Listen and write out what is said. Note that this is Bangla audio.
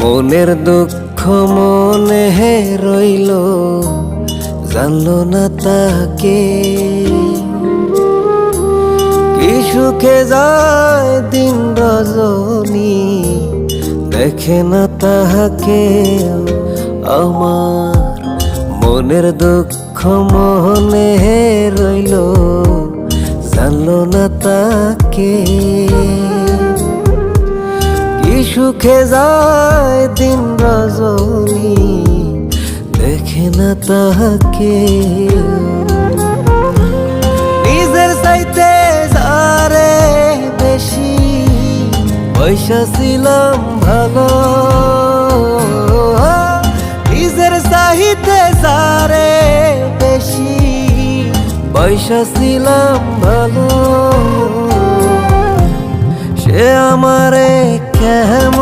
মনের দুঃখ মনে রইল, জানলো না তাকে। কি সুখে যায় দিন রজনী, দেখে না তাহাকে। আমার মনের দুঃখ মনে রইল, জানলো না তাকে। কি সুখে যায় দিন রজনী, দেখে না তাহাকে। নিজের চাইতে যারে বেশি পয়সা ছিলাম ভালো, নিজের চাইতে যারে বেশি পয়সা ছিলাম ভালো, সে আমারে কেমন